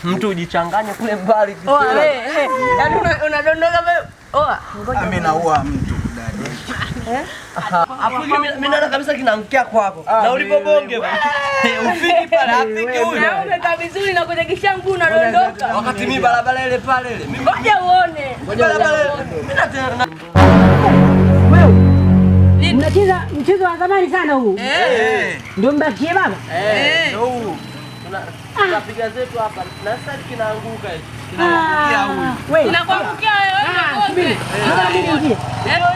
Mtu ujichanganye kule mbali kitu. Yaani unadondoka ngoja. Mimi naua mtu dada. Hapo mimi naona kabisa kinaangukia kwako. Na ulipobonge ufiki pale afiki huyo. Na umekaa vizuri na kutekisha mguu unadondoka. Wakati mimi barabara ile pale ile. Ngoja uone. Mimi natena. Mnacheza mchezo wa zamani sana huu. Ndio mbakie baba? Ndio huu. Tunapiga zetu hapa. Na sasa kinaanguka hivi. Kinaangukia huyu. Wewe. Inakuangukia wewe.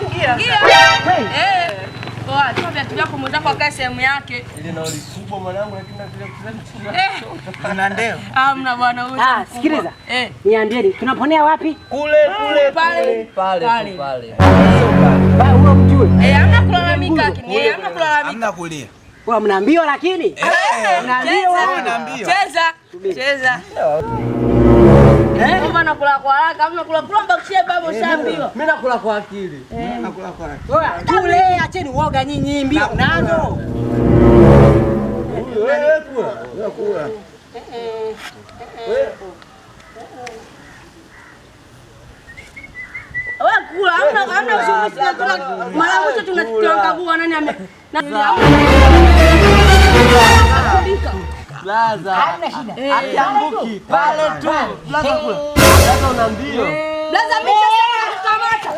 Ingia. Wewe. Poa, chukua viatu vyako mwenzako akae sehemu yake. Ile nauli kubwa mwanangu lakini nakuja Una ndeo. Mna bwana huyu. Sikiliza. Niambieni tunaponea wapi? Kule pale. Huo mjue. Hamna kulalamika lakini. Hamna kulalamika. Hamna kulia. Wewe mnaambiwa lakini. Cheza. Kama nakula kwa haraka, kama nakula mbakishie baba ushaambiwa. Mimi nakula kwa akili. Nakula kwa. Oya, tule acheni uoga nyinyi mbio nazo. Wewe kula. Wewe kula, hamna ushindi tunataka. Mara mwisho tunakagua nani ame. Blaza. Hamna shida. Akianguki pale tu. Blaza kula. Blaza una mbio. Blaza mimi sasa kukamata.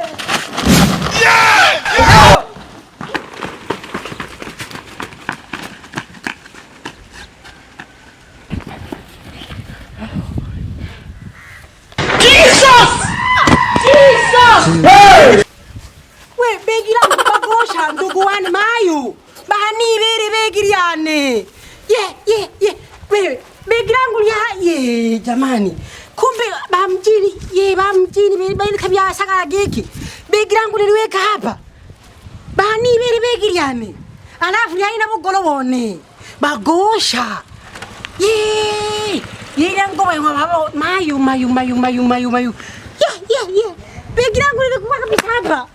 We begi langu bagosha ndugu wani mayu. Bahani bere begi yani. Wewe begi langu jamani. Kumbe bamjini bali kabia saka geki. Begi langu niliweka hapa. Bahani bere begi yani. Alafu yaina bugolo wone. Bagosha. Yango baba mayu. Begi langu nilikuwa kabisa hapa.